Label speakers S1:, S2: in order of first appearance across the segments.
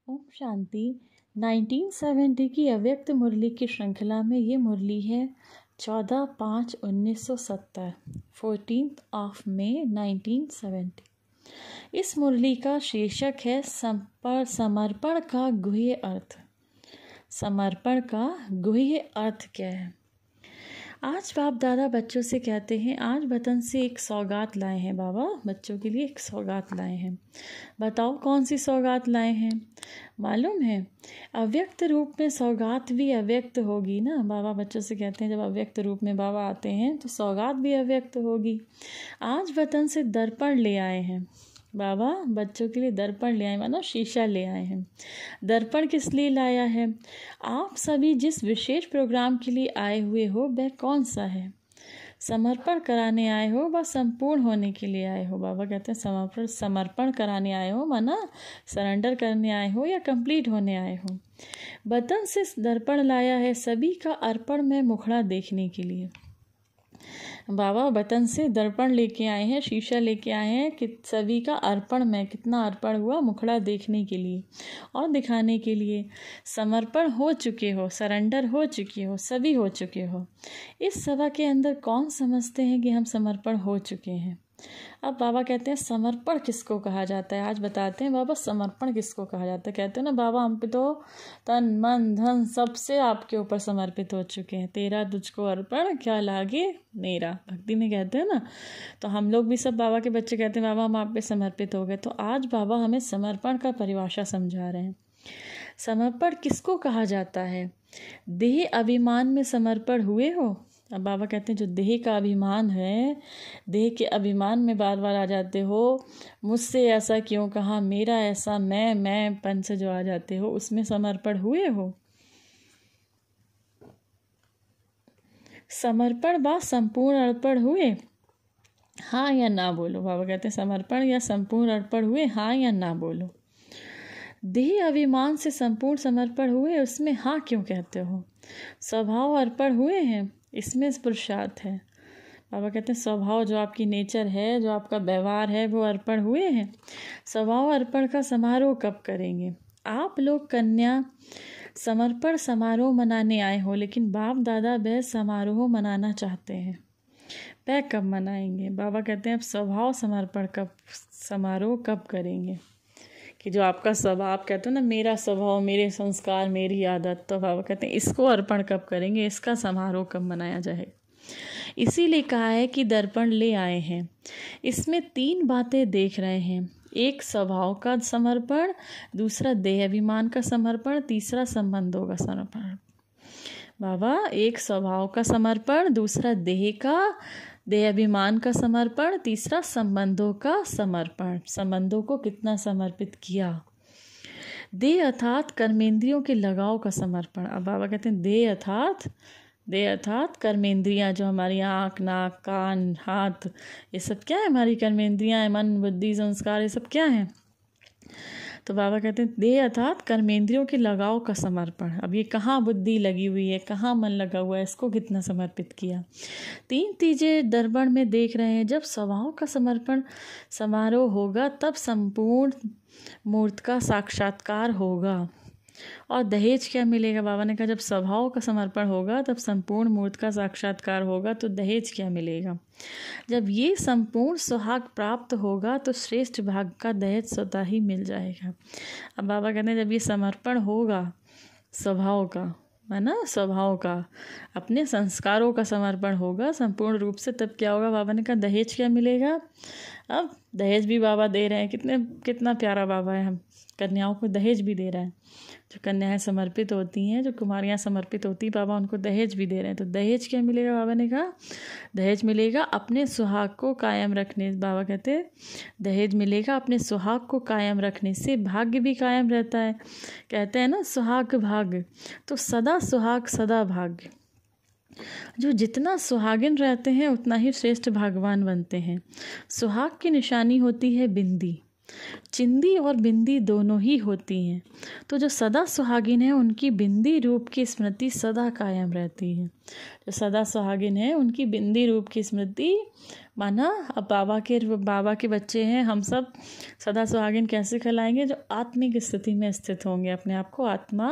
S1: ओम शांति। 1970 की अव्यक्त मुरली की श्रृंखला में ये मुरली है 14/5/1970, 14 May 1970। इस मुरली का शीर्षक है समर्पण का गुह्य अर्थ। समर्पण का गुह्य अर्थ क्या है? आज बाप दादा बच्चों से कहते हैं, आज वतन से एक सौगात लाए हैं बाबा, बच्चों के लिए एक सौगात लाए हैं। बताओ कौन सी सौगात लाए हैं? मालूम है, अव्यक्त रूप में सौगात भी अव्यक्त होगी ना। बाबा बच्चों से कहते हैं जब अव्यक्त रूप में बाबा आते हैं तो सौगात भी अव्यक्त होगी। आज वतन से दर्पण ले आए हैं बाबा, बच्चों के लिए दर्पण ले आए, मानो शीशा ले आए हैं। दर्पण किस लिए लाया है? आप सभी जिस विशेष प्रोग्राम के लिए आए हुए हो वह कौन सा है? समर्पण कराने आए हो व संपूर्ण होने के लिए आए हो? बाबा कहते हैं समर्पण कराने आए हो, माना सरेंडर करने आए हो या कंप्लीट होने आए हो। वतन से दर्पण लाया है सभी का अर्पण में मुखड़ा देखने के लिए। बाबा वतन से दर्पण लेके आए हैं, शीशा लेके आए हैं कि सभी का अर्पण में कितना अर्पण हुआ मुखड़ा देखने के लिए और दिखाने के लिए। समर्पण हो चुके हो, सरेंडर हो चुके हो, सभी हो चुके हो। इस सभा के अंदर कौन समझते हैं कि हम समर्पण हो चुके हैं? अब बाबा कहते हैं समर्पण किसको कहा जाता है। आज बताते हैं बाबा समर्पण किसको कहा जाता है। कहते हैं ना बाबा हम पे तो तन मन धन सबसे आपके ऊपर समर्पित हो चुके हैं। तेरा तुझको अर्पण क्या लागे मेरा, भक्ति में कहते हैं ना। तो हम लोग भी सब बाबा के बच्चे कहते हैं बाबा हम आप पे समर्पित हो गए। तो आज बाबा हमें समर्पण का परिभाषा समझा रहे हैं। समर्पण किसको कहा जाता है? देह अभिमान में समर्पण हुए हो? अब बाबा कहते हैं जो देह का अभिमान है, देह के अभिमान में बार बार आ जाते हो, मुझसे ऐसा क्यों कहा, मेरा ऐसा, मैं पन से जो आ जाते हो, उसमें समर्पण हुए हो? समर्पण व संपूर्ण अर्पण हुए? हाँ या ना बोलो। बाबा कहते हैं समर्पण या संपूर्ण अर्पण हुए, हाँ या ना बोलो। देह अभिमान से संपूर्ण समर्पण हुए, उसमें हाँ क्यों कहते हो? स्वभाव अर्पण हुए हैं, इसमें पुरुषार्थ है। बाबा कहते हैं स्वभाव जो आपकी नेचर है, जो आपका व्यवहार है, वो अर्पण हुए हैं। स्वभाव अर्पण का समारोह कब करेंगे? आप लोग कन्या समर्पण समारोह मनाने आए हो, लेकिन बाप दादा वह समारोह मनाना चाहते हैं, वह कब मनाएंगे? बाबा कहते हैं अब स्वभाव समर्पण कब समारोह कब करेंगे? कि जो आपका स्वभाव, कहते हो ना मेरा स्वभाव, मेरे संस्कार, मेरी आदत, तो बाबा कहते हैं इसको अर्पण कब करेंगे, इसका समारोह कब मनाया जाएगा? इसीलिए कहा है कि दर्पण ले आए हैं। इसमें 3 बातें देख रहे हैं, एक स्वभाव का समर्पण, दूसरा देह अभिमान का समर्पण, तीसरा संबंधों का समर्पण। बाबा एक स्वभाव का समर्पण, दूसरा देह अभिमान का समर्पण, तीसरा संबंधों का समर्पण। संबंधों को कितना समर्पित किया? देह अर्थात कर्मेंद्रियों के लगाव का समर्पण। अब बाबा कहते हैं देह अर्थात कर्मेंद्रियां, जो हमारी आँख, नाक, कान, हाथ, ये सब क्या है? हमारी कर्मेंद्रियां है, मन, बुद्धि, संस्कार, ये सब क्या है? तो बाबा कहते हैं देह अर्थात कर्मेंद्रियों के लगाव का समर्पण। अब ये कहाँ बुद्धि लगी हुई है, कहाँ मन लगा हुआ है, इसको कितना समर्पित किया? 3 चीज़ें दर्पण में देख रहे हैं। जब स्वभाव का समर्पण समारोह होगा तब संपूर्ण मूर्त का साक्षात्कार होगा। और दहेज क्या मिलेगा? बाबा ने कहा जब स्वभाव का समर्पण होगा तब संपूर्ण मूर्त का साक्षात्कार होगा, तो दहेज क्या मिलेगा? जब ये संपूर्ण सुहाग प्राप्त होगा तो श्रेष्ठ भाग का दहेज स्वतः ही मिल जाएगा। अब बाबा कहते हैं जब ये समर्पण होगा स्वभाव का, है ना, स्वभाव का, अपने संस्कारों का समर्पण होगा संपूर्ण रूप से, तब क्या होगा? बाबा ने कहा दहेज क्या मिलेगा? अब दहेज भी बाबा दे रहे हैं। कितना प्यारा बाबा है, हम कन्याओं को दहेज भी दे रहे हैं। जो कन्याएं समर्पित होती हैं, जो कुमारियां समर्पित होती, बाबा उनको दहेज भी दे रहे हैं। तो दहेज क्या मिलेगा? बाबा ने कहा दहेज मिलेगा अपने सुहाग को कायम रखने। बाबा कहते हैं दहेज मिलेगा अपने सुहाग को कायम रखने से, भाग्य भी कायम रहता है। कहते हैं ना सुहाग भाग्य, तो सदा सुहाग सदा भाग्य। जो जितना सुहागिन रहते हैं उतना ही श्रेष्ठ भागवान बनते हैं। सुहाग की निशानी होती है बिंदी। चिंदी और बिंदी दोनों ही होती हैं। तो जो सदा सुहागिन है उनकी बिंदी रूप की स्मृति सदा कायम रहती है। जो सदा सुहागिन है उनकी बिंदी रूप की स्मृति, माना अब बाबा के बच्चे हैं हम सब, सदा सुहागिन कैसे कहलाएंगे? जो आत्मिक स्थिति में स्थित होंगे, अपने आप को आत्मा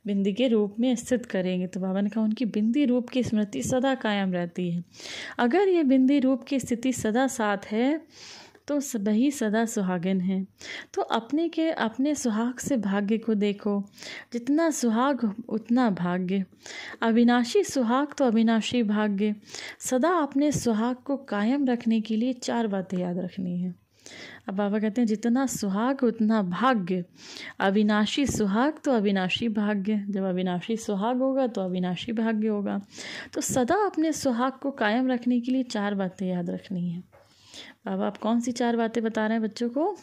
S1: बिंदी के रूप में स्थित करेंगे। तो बाबा ने कहा उनकी बिंदी रूप की स्मृति सदा कायम रहती है। अगर ये बिंदी रूप की स्थिति सदा साथ है तो वही सदा सुहागिन है। तो अपने सुहाग से भाग्य को देखो, जितना सुहाग उतना भाग्य, अविनाशी सुहाग तो अविनाशी भाग्य। सदा अपने सुहाग को कायम रखने के लिए 4 बातें याद रखनी है। अब बाबा कहते हैं जितना सुहाग उतना भाग्य, अविनाशी सुहाग तो अविनाशी भाग्य। जब अविनाशी सुहाग होगा तो अविनाशी भाग्य होगा। तो सदा अपने सुहाग को कायम रखने के लिए 4 बातें याद रखनी है। बाबा आप कौन सी 4 बातें बता रहे हैं बच्चों को?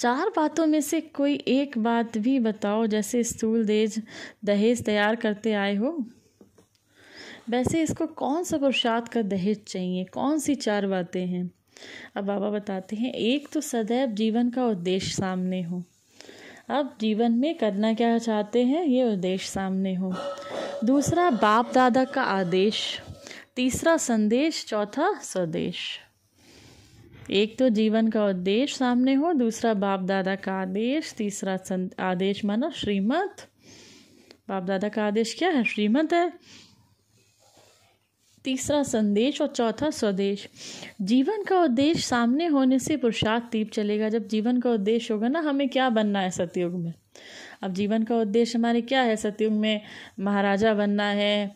S1: 4 बातों में से कोई एक बात भी बताओ। जैसे स्थूल दहेज तैयार करते आए हो, वैसे इसको कौन सा पुरुषार्थ का दहेज चाहिए? कौन सी 4 बातें हैं? अब बाबा बताते हैं, एक तो सदैव जीवन का उद्देश्य सामने हो। अब जीवन में करना क्या चाहते हैं, ये उद्देश्य सामने हो। दूसरा बाप दादा का आदेश, तीसरा संदेश, चौथा स्वदेश। एक तो जीवन का उद्देश्य सामने हो, दूसरा बाप दादा का आदेश, तीसरा आदेश माना श्रीमत। बाप दादा का आदेश क्या है? श्रीमत है। तीसरा संदेश और चौथा स्वदेश। जीवन का उद्देश्य सामने होने से पुरुषार्थ तीव्र चलेगा। जब जीवन का उद्देश्य होगा ना, हमें क्या बनना है सतयुग में। अब जीवन का उद्देश्य हमारे क्या है सतयुग में? महाराजा बनना है,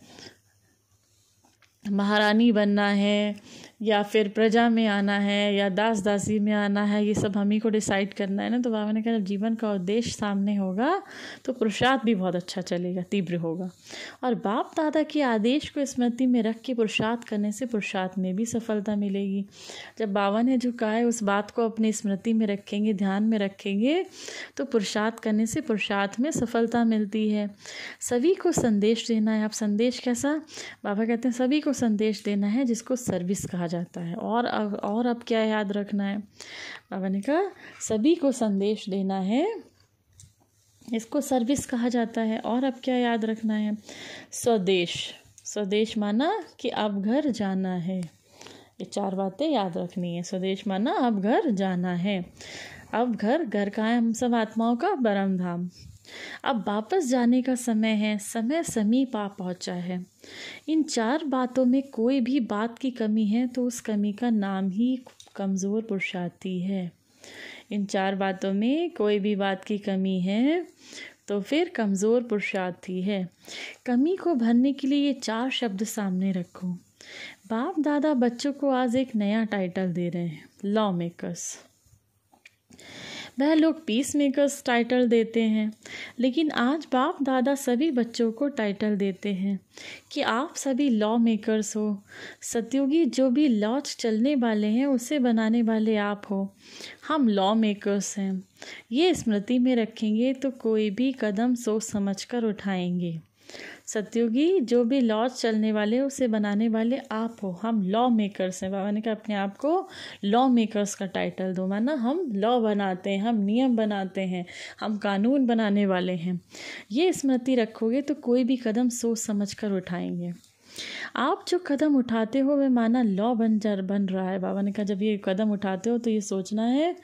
S1: महारानी बनना है, या फिर प्रजा में आना है, या दास दासी में आना है, ये सब हम ही को डिसाइड करना है ना। तो बाबा ने कहा जब जीवन का उद्देश्य सामने होगा तो पुरुषार्थ भी बहुत अच्छा चलेगा, तीव्र होगा। और बाप दादा के आदेश को स्मृति में रख के पुरुषार्थ करने से पुरुषार्थ में भी सफलता मिलेगी। जब बाबा ने जो कहा है उस बात को अपनी स्मृति में रखेंगे, ध्यान में रखेंगे, तो पुरुषार्थ करने से पुरुषार्थ में सफलता मिलती है। सभी को संदेश देना है। अब संदेश कैसा? बाबा कहते हैं सभी को संदेश देना है, जिसको सर्विस कहा जाता है। और अब क्या याद रखना है? बाबा ने कहा सभी को संदेश देना है, इसको सर्विस कहा जाता है। और अब क्या याद रखना है? स्वदेश। स्वदेश माना कि अब घर जाना है। ये 4 बातें याद रखनी है। स्वदेश माना अब घर जाना है। अब घर का है हम सब आत्माओं का परम धाम। अब वापस जाने का समय है, समय समीप आ पहुंचा है। इन 4 बातों में कोई भी बात की कमी है तो उस कमी का नाम ही कमज़ोर पुरुषार्थी है। इन 4 बातों में कोई भी बात की कमी है तो फिर कमज़ोर पुरुषार्थी है। कमी को भरने के लिए ये 4 शब्द सामने रखो। बाप दादा बच्चों को आज एक नया टाइटल दे रहे हैं, लॉ मेकर्स। वह लोग पीस मेकर्स टाइटल देते हैं, लेकिन आज बाप दादा सभी बच्चों को टाइटल देते हैं कि आप सभी लॉ मेकर्स हो। सतयुगी जो भी लॉ चलने वाले हैं उसे बनाने वाले आप हो। हम लॉ मेकर्स हैं। ये स्मृति में रखेंगे तो कोई भी कदम सोच समझकर उठाएंगे। सतयुगी जो भी लॉ चलने वाले उसे बनाने वाले आप हो। हम लॉ मेकर्स हैं। बाबा ने कहा अपने आप को लॉ मेकर्स का टाइटल दो, माना हम लॉ बनाते हैं, हम नियम बनाते हैं, हम कानून बनाने वाले हैं। ये स्मृति रखोगे तो कोई भी कदम सोच समझकर उठाएंगे। आप जो कदम उठाते हो वह माना लॉ बन रहा है। बाबा ने कहा जब ये कदम उठाते हो तो ये सोचना है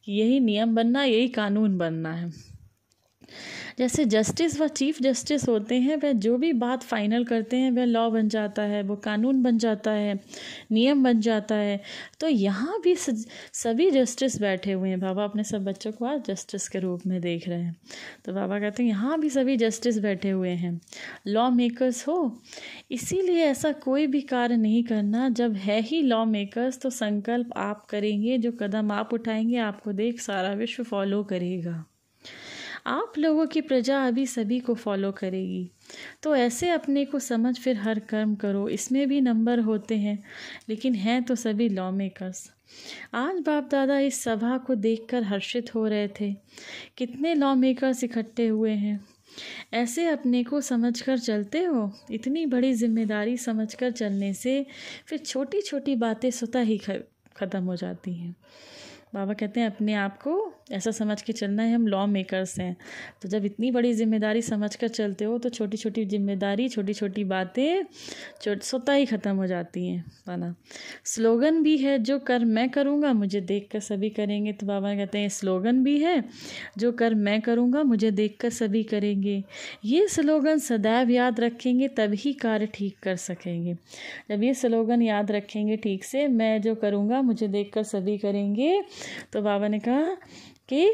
S1: कि यही नियम बनना, यही कानून बनना है। जैसे जस्टिस व चीफ जस्टिस होते हैं, वह जो भी बात फाइनल करते हैं वह लॉ बन जाता है, वो कानून बन जाता है, नियम बन जाता है। तो यहाँ भी सभी जस्टिस बैठे हुए हैं। बाबा अपने सब बच्चों को आज जस्टिस के रूप में देख रहे हैं। तो बाबा कहते हैं यहाँ भी सभी जस्टिस बैठे हुए हैं, लॉ मेकर्स हो। इसीलिए ऐसा कोई भी कार्य नहीं करना, जब है ही लॉ मेकर्स तो संकल्प आप करेंगे। जो कदम आप उठाएंगे आपको देख सारा विश्व फॉलो करेगा। आप लोगों की प्रजा अभी सभी को फॉलो करेगी। तो ऐसे अपने को समझ फिर हर कर्म करो। इसमें भी नंबर होते हैं, लेकिन हैं तो सभी लॉ मेकर्स। आज बाप दादा इस सभा को देखकर हर्षित हो रहे थे। कितने लॉ मेकर्स इकट्ठे हुए हैं। ऐसे अपने को समझकर चलते हो। इतनी बड़ी जिम्मेदारी समझकर चलने से फिर छोटी छोटी बातें स्वतः ही ख़त्म हो जाती हैं। बाबा कहते हैं अपने आप को ऐसा समझ के चलना है हम लॉ मेकर्स हैं। तो जब इतनी बड़ी जिम्मेदारी समझ कर चलते हो तो छोटी छोटी जिम्मेदारी, छोटी छोटी बातें स्वतः ही ख़त्म हो जाती हैं, है ना। स्लोगन भी है, जो कर मैं करूँगा मुझे देख कर सभी करेंगे। तो बाबा कहते हैं स्लोगन भी है, जो कर मैं करूँगा मुझे देख कर सभी करेंगे। ये स्लोगन सदैव याद रखेंगे तभी कार्य ठीक कर सकेंगे। जब ये स्लोगन याद रखेंगे ठीक से, मैं जो करूँगा मुझे देख कर सभी करेंगे, तो बाबा ने कहा कि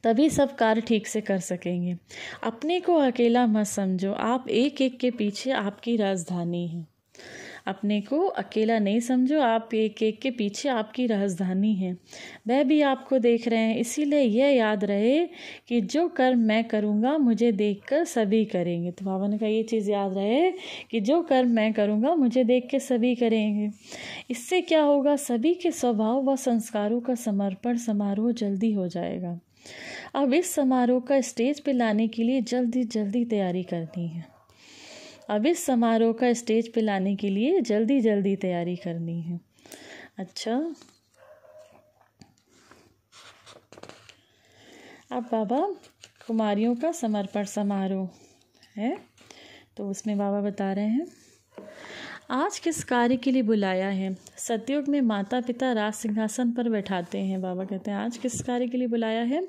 S1: तभी सब कार्य ठीक से कर सकेंगे। अपने को अकेला मत समझो, आप एक एक के पीछे आपकी राजधानी है। अपने को अकेला नहीं समझो, आप एक एक के पीछे आपकी राजधानी है। वह भी आपको देख रहे हैं, इसीलिए यह याद रहे कि जो कर्म मैं करूँगा मुझे देखकर सभी करेंगे। तो बाबा ने कहा ये चीज़ याद रहे कि जो कर्म मैं करूँगा मुझे देख के सभी करेंगे। इससे क्या होगा, सभी के स्वभाव व संस्कारों का समर्पण समारोह जल्दी हो जाएगा। अब इस समारोह का स्टेज पे लाने के लिए जल्दी जल्दी तैयारी करनी है। अब इस समारोह का स्टेज पे लाने के लिए जल्दी जल्दी तैयारी करनी है। अच्छा, अब बाबा कुमारियों का समर्पण समारोह है, तो उसमें बाबा बता रहे हैं आज किस कार्य के लिए बुलाया है। सतयुग में माता पिता राज सिंहासन पर बैठाते हैं। बाबा कहते हैं आज किस कार्य के लिए बुलाया है।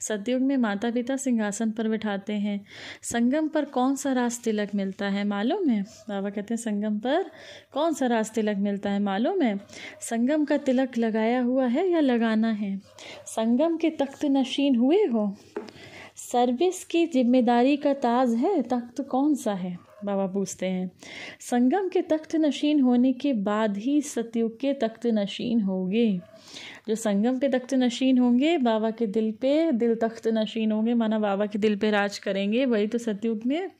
S1: सतयुग में माता पिता सिंहासन पर बैठाते हैं। संगम पर कौन सा राज तिलक मिलता है मालूम है। बाबा कहते हैं संगम पर कौन सा राज तिलक मिलता है मालूम है। संगम का तिलक लगाया हुआ है या लगाना है। संगम के तख्त नशीन हुए हो। सर्विस की जिम्मेदारी का ताज है, तख्त कौन सा है। बाबा पूछते हैं संगम के तख्त नशीन होने के बाद ही सतयुग के तख्त नशीन होंगे। जो संगम पे तख्त नशीन होंगे, बाबा के दिल पे दिल तख्त नशीन होंगे, माना बाबा के दिल पे राज करेंगे, वही तो सतयुग में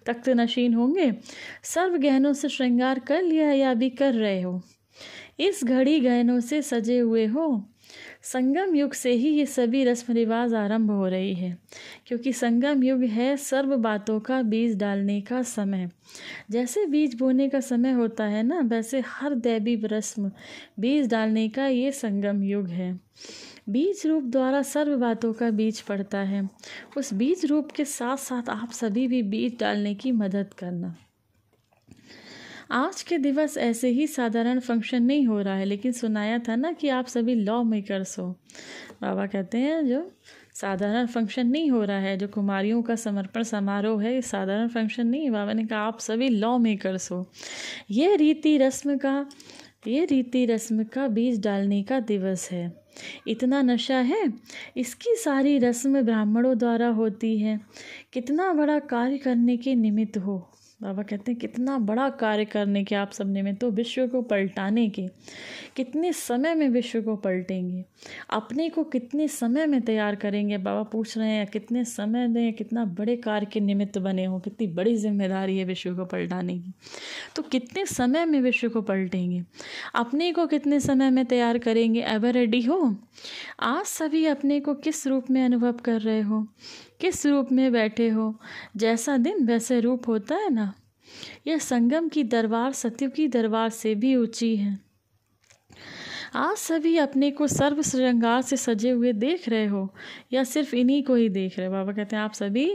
S1: तख्त नशीन होंगे। सर्व गहनों से श्रृंगार कर लिया या भी कर रहे हो। इस घड़ी गहनों से सजे हुए हो। संगम युग से ही ये सभी रस्म रिवाज आरंभ हो रही है, क्योंकि संगम युग है सर्व बातों का बीज डालने का समय। जैसे बीज बोने का समय होता है ना, वैसे हर दैवी रस्म बीज डालने का ये संगम युग है। बीज रूप द्वारा सर्व बातों का बीज पड़ता है। उस बीज रूप के साथ साथ आप सभी भी बीज डालने की मदद करना। आज के दिवस ऐसे ही साधारण फंक्शन नहीं हो रहा है, लेकिन सुनाया था ना कि आप सभी लॉ मेकर्स हो। बाबा कहते हैं जो साधारण फंक्शन नहीं हो रहा है, जो कुमारियों का समर्पण समारोह है, साधारण फंक्शन नहीं। बाबा ने कहा आप सभी लॉ मेकर्स हो। ये रीति रस्म का बीज डालने का दिवस है। इतना नशा है, इसकी सारी रस्म ब्राह्मणों द्वारा होती है। कितना बड़ा कार्य करने के निमित्त हो। बाबा कहते हैं कितना बड़ा कार्य करने के आप सब निमित्त हो, विश्व को पलटाने के। कितने समय में विश्व को पलटेंगे, अपने को कितने समय में तैयार करेंगे। बाबा पूछ रहे हैं कितने समय में, कितना बड़े कार्य के निमित्त बने हो, कितनी बड़ी जिम्मेदारी है विश्व को पलटाने की। तो कितने समय में विश्व को पलटेंगे, अपने को कितने समय में तैयार करेंगे। एवर रेडी हो। आज सभी अपने को किस रूप में अनुभव कर रहे हो, किस रूप में बैठे हो। जैसा दिन वैसे रूप होता है ना। यह संगम की दरबार सतयुग की दरबार से भी ऊंची है। आज सभी अपने को सर्व श्रृंगार से सजे हुए देख रहे हो या सिर्फ इन्हीं को ही देख रहे हो। बाबा कहते हैं आप सभी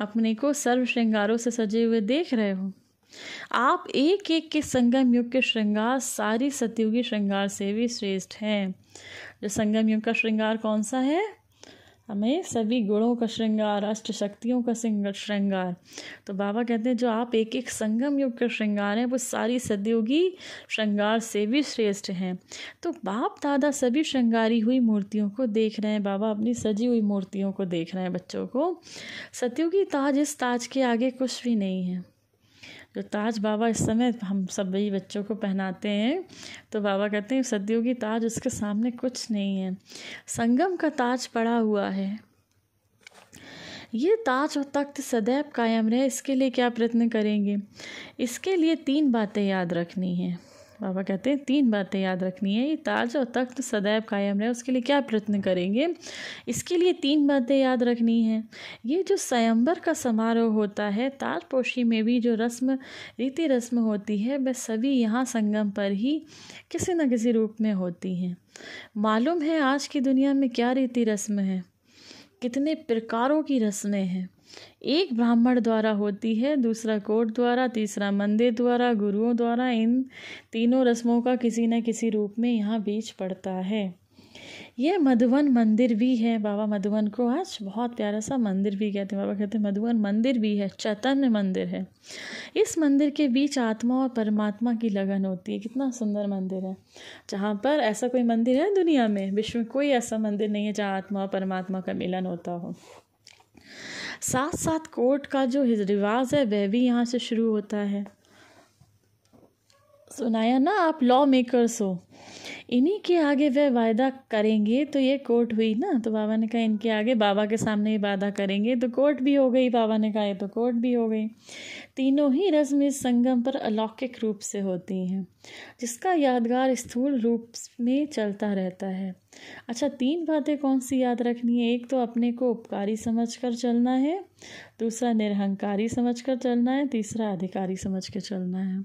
S1: अपने को सर्व श्रृंगारों से सजे हुए देख रहे हो। आप एक एक के संगम युग के श्रृंगार सारी सतयुगी श्रृंगार से भी श्रेष्ठ हैं। जो संगम युग का श्रृंगार कौन सा है, हमें सभी गुणों का श्रृंगार, अष्ट शक्तियों का श्रृंगार। तो बाबा कहते हैं जो आप एक एक संगम युग का श्रृंगार हैं, वो सारी सतयुगी श्रृंगार से भी श्रेष्ठ हैं। तो बाप दादा सभी श्रृंगारी हुई मूर्तियों को देख रहे हैं। बाबा अपनी सजी हुई मूर्तियों को देख रहे हैं, बच्चों को। सतयुगी ताज, इस ताज के आगे कुछ भी नहीं है। जो ताज बाबा इस समय हम सभी बच्चों को पहनाते हैं, तो बाबा कहते हैं सतयुगी ताज उसके सामने कुछ नहीं है। संगम का ताज पड़ा हुआ है। ये ताज और तख्त सदैव कायम रहे, इसके लिए क्या प्रयत्न करेंगे। इसके लिए 3 बातें याद रखनी है। बाबा कहते हैं 3 बातें याद रखनी है। ये ताज और तख्त सदैव कायम रहे, उसके लिए क्या प्रयत्न करेंगे? इसके लिए 3 बातें याद रखनी है। ये जो स्वयंवर का समारोह होता है, ताजपोशी में भी जो रीति रस्म होती है, वह सभी यहाँ संगम पर ही किसी न किसी रूप में होती हैं। मालूम है आज की दुनिया में क्या रीति रस्म है? कितने प्रकारों की रस्में हैं। एक ब्राह्मण द्वारा होती है, दूसरा कोर्ट द्वारा, तीसरा मंदिर द्वारा, गुरुओं द्वारा। इन तीनों रस्मों का किसी न किसी रूप में यहाँ बीच पड़ता है। यह मधुवन मंदिर भी है। बाबा मधुवन को आज बहुत प्यारा सा मंदिर भी कहते हैं। बाबा कहते हैं मधुवन मंदिर भी है, चैतन्य मंदिर है। इस मंदिर के बीच आत्मा और परमात्मा की लगन होती है। कितना सुंदर मंदिर है। जहाँ पर ऐसा कोई मंदिर है दुनिया में, विश्व में कोई ऐसा मंदिर नहीं है जहाँ आत्मा और परमात्मा का मिलन होता हो। साथ साथ कोर्ट का जो रिवाज है वह भी यहाँ से शुरू होता है। सुनाया ना, आप लॉ मेकर्स हो, इन्हीं के आगे वह वायदा करेंगे तो ये कोर्ट हुई ना। तो बाबा ने कहा इनके आगे, बाबा के सामने ही वादा करेंगे तो कोर्ट भी हो गई। बाबा ने कहा ये तो कोर्ट भी हो गई। तीनों ही रस्म इस संगम पर अलौकिक रूप से होती हैं, जिसका यादगार स्थूल रूप में चलता रहता है। अच्छा, 3 बातें कौन सी याद रखनी है? एक तो अपने को उपकारी समझकर चलना है, दूसरा निरहंकारी समझकर चलना है, तीसरा अधिकारी समझ के चलना है।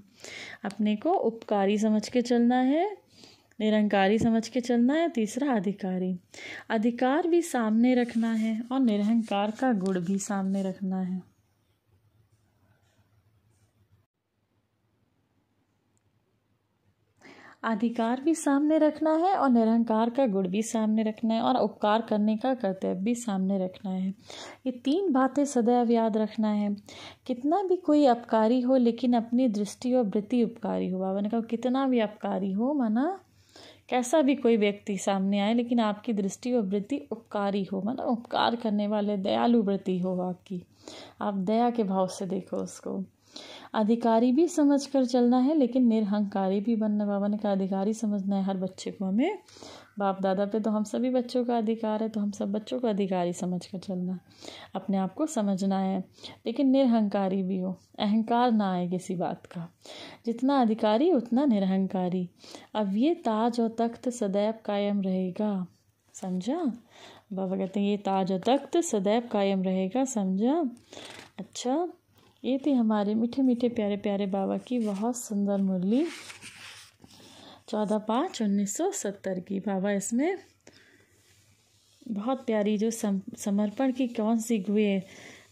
S1: अपने को उपकारी समझ के चलना है, निरंकारी समझ के चलना है, तीसरा अधिकारी। अधिकार भी सामने रखना है और निरहंकार का गुण भी सामने रखना है। अधिकार भी सामने रखना है और निरंकार का गुण भी सामने रखना है और उपकार करने का कर्तव्य भी सामने रखना है। ये 3 बातें सदैव याद रखना है। कितना भी कोई अपकारी हो लेकिन अपनी दृष्टि और वृत्ति उपकारी हो। बाबा ने कहा कितना भी अपकारी हो, माना कैसा भी कोई व्यक्ति सामने आए लेकिन आपकी दृष्टि और वृत्ति उपकारी हो, माना उपकार करने वाले दयालु वृत्ति हो आपकी, आप दया के भाव से देखो उसको। अधिकारी भी समझकर चलना है लेकिन निरहंकारी भी बनना। बाबा ने कहा अधिकारी समझना है हर बच्चे को। हमें बाप दादा पे तो हम सभी बच्चों का अधिकार है, तो हम सब बच्चों को अधिकारी समझकर चलना, अपने आप को समझना है, लेकिन निरहंकारी भी हो, अहंकार ना आए किसी बात का। जितना अधिकारी उतना निरहंकारी। अब ये ताज और तख्त सदैव कायम रहेगा, समझा? बाबा कहते हैं ये ताज और तख्त सदैव कायम रहेगा, समझा? अच्छा, ये थी हमारे मीठे मीठे प्यारे प्यारे बाबा की बहुत सुंदर मुरली 14/5/1970 की। बाबा इसमें बहुत प्यारी जो समर्पण की कौन सी गुए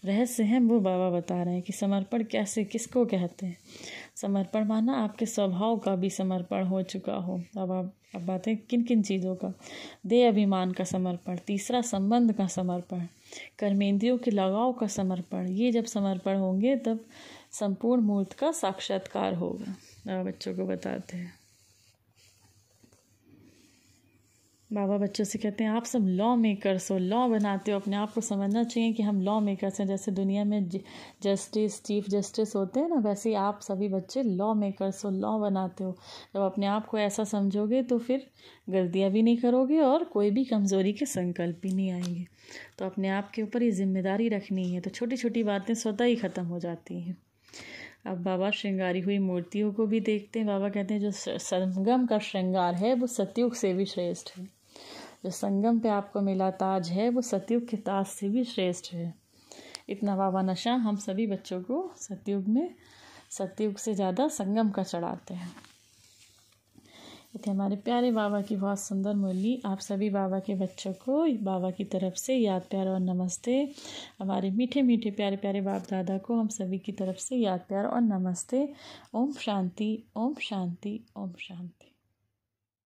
S1: रहस्य हैं वो बाबा बता रहे हैं कि समर्पण कैसे, किसको कहते हैं। समर्पण माना आपके स्वभाव का भी समर्पण हो चुका हो। अब बातें किन किन चीज़ों का? देह अभिमान का समर्पण, तीसरा संबंध का समर्पण, कर्मेंद्रियों के लगाव का समर्पण। ये जब समर्पण होंगे तब संपूर्ण मूर्त का साक्षात्कार होगा। बच्चों को बताते हैं, बाबा बच्चों से कहते हैं आप सब लॉ मेकर्स हो, लॉ बनाते हो। अपने आप को समझना चाहिए कि हम लॉ मेकर्स हैं। जैसे दुनिया में जस्टिस, चीफ जस्टिस होते हैं ना, वैसे ही आप सभी बच्चे लॉ मेकर्स हो, लॉ बनाते हो। जब अपने आप को ऐसा समझोगे तो फिर गलतियाँ भी नहीं करोगे और कोई भी कमज़ोरी के संकल्प भी नहीं आएंगे। तो अपने आप के ऊपर ये जिम्मेदारी रखनी है, तो छोटी छोटी बातें स्वतः ही ख़त्म हो जाती हैं। अब बाबा श्रृंगारी हुई मूर्तियों को भी देखते हैं। बाबा कहते हैं जो संगम का श्रृंगार है वो सतयुग से भी श्रेष्ठ है। जो संगम पे आपको मिला ताज है वो सतयुग के ताज से भी श्रेष्ठ है। इतना बाबा नशा हम सभी बच्चों को सतयुग से ज़्यादा संगम का चढ़ाते हैं। ये थे हमारे प्यारे बाबा की बहुत सुंदर मुरली। आप सभी बाबा के बच्चों को बाबा की तरफ से याद प्यार और नमस्ते। हमारे मीठे मीठे प्यारे प्यारे बाप दादा को हम सभी की तरफ से याद प्यार और नमस्ते। ओम शांति, ओम शांति, ओम शांति।